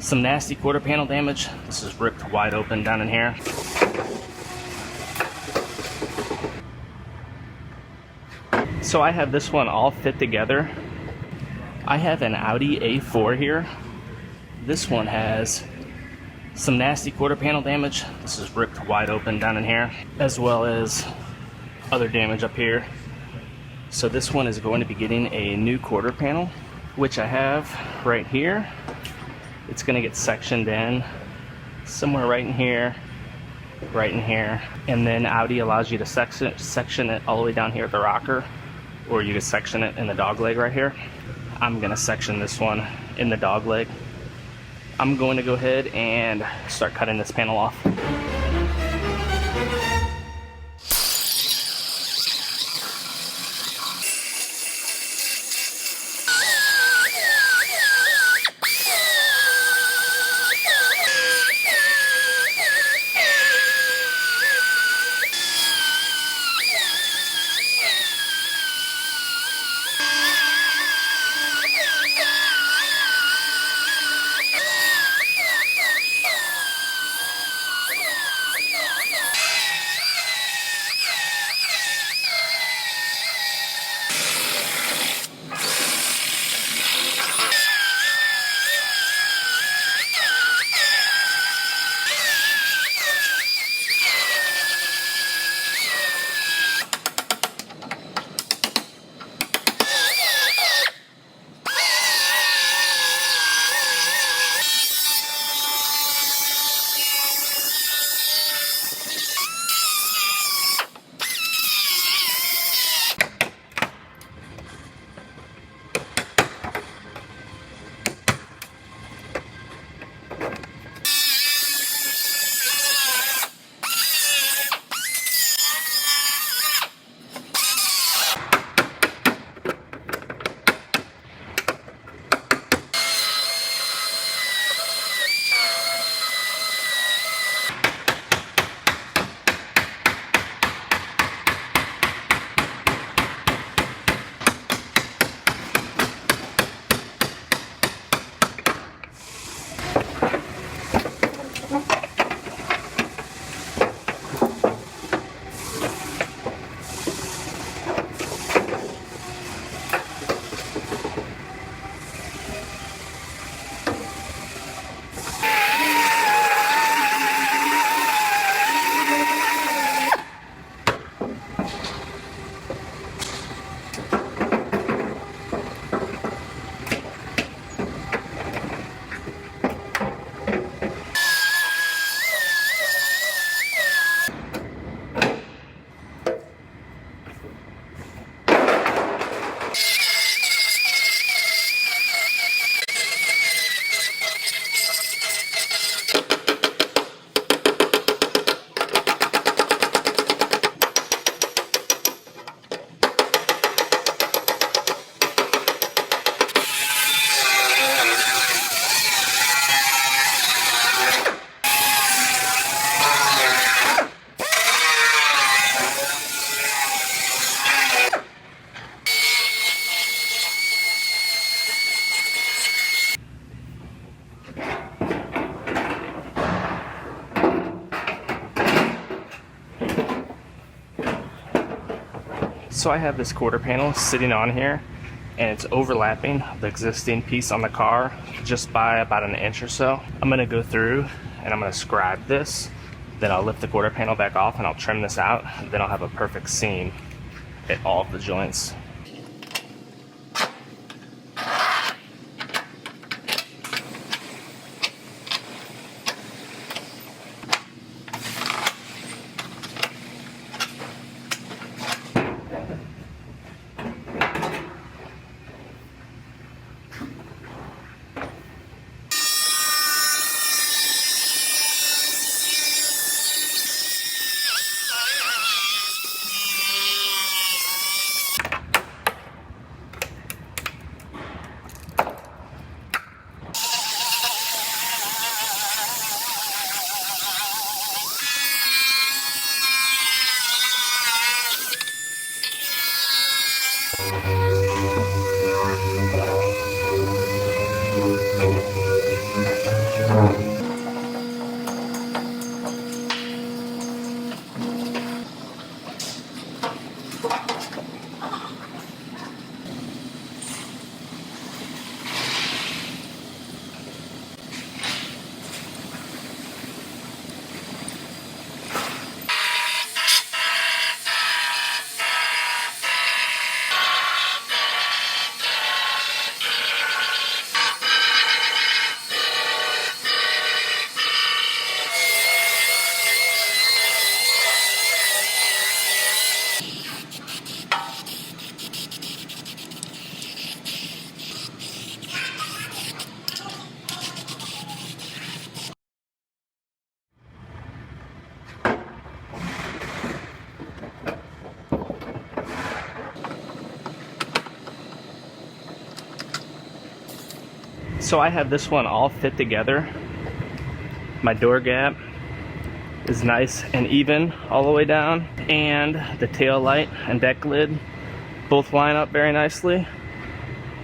Some nasty quarter panel damage. This is ripped wide open down in here. So I have this one all fit together. I have an Audi A4 here. This one has some nasty quarter panel damage. This is ripped wide open down in here, as well as other damage up here. So this one is going to be getting a new quarter panel, which I have right here. It's going to get sectioned in somewhere right in here, and then Audi allows you to section it all the way down here at the rocker, or you can section it in the dog leg right here. I'm going to section this one in the dog leg. I'm going to go ahead and start cutting this panel off. So I have this quarter panel sitting on here, and it's overlapping the existing piece on the car just by about an inch or so. I'm going to go through and I'm going to scribe this, then I'll lift the quarter panel back off and I'll trim this out, then I'll have a perfect seam at all of the joints. So I have this one all fit together. My door gap is nice and even all the way down, and the tail light and deck lid both line up very nicely.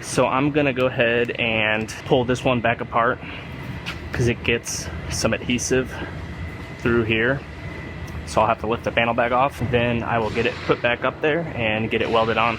So I'm gonna go ahead and pull this one back apart because it gets some adhesive through here. So I'll have to lift the panel back off, then I will get it put back up there and get it welded on.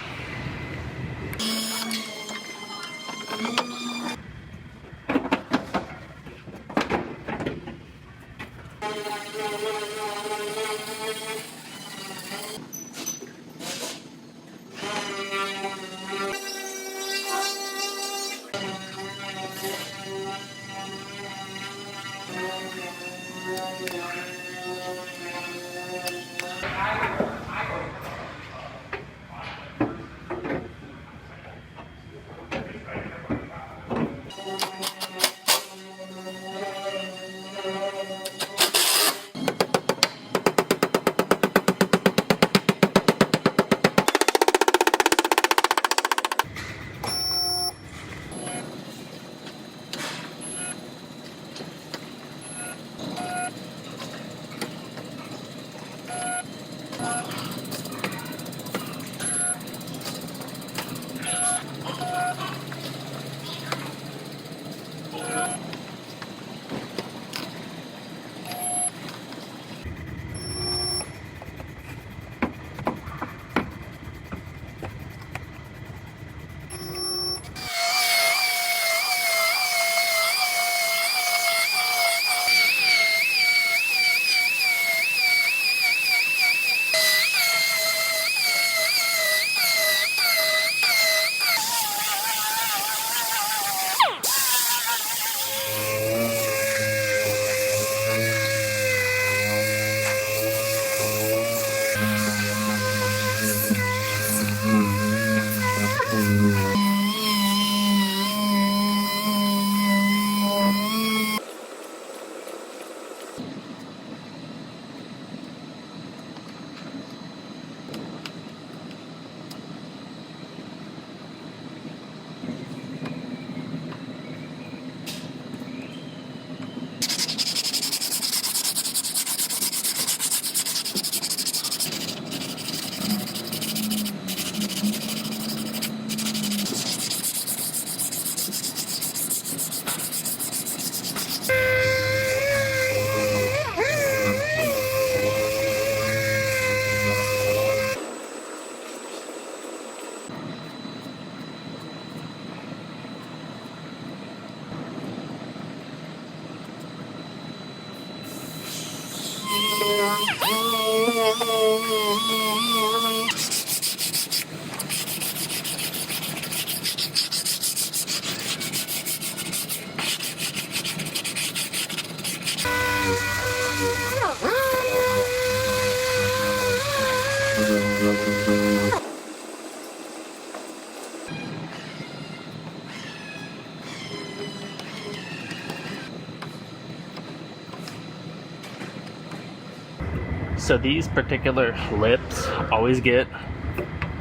So these particular lips always get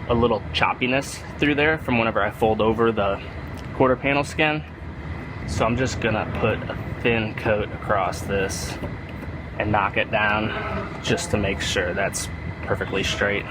a little choppiness through there from whenever I fold over the quarter panel skin. So I'm just gonna put a thin coat across this and knock it down just to make sure that's perfectly straight.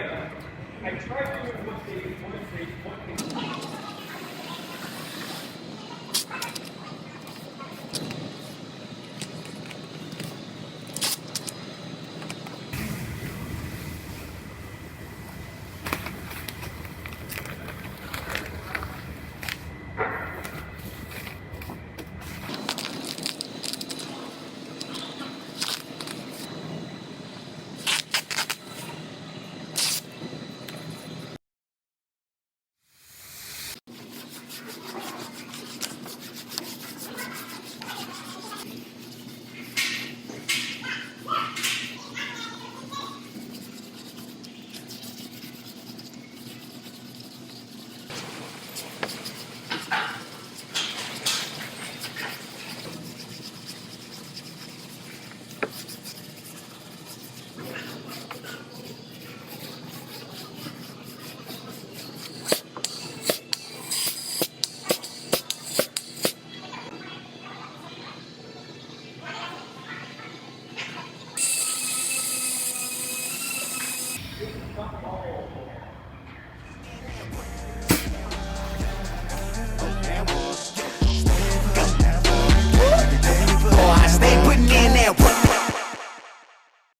I tried doing what they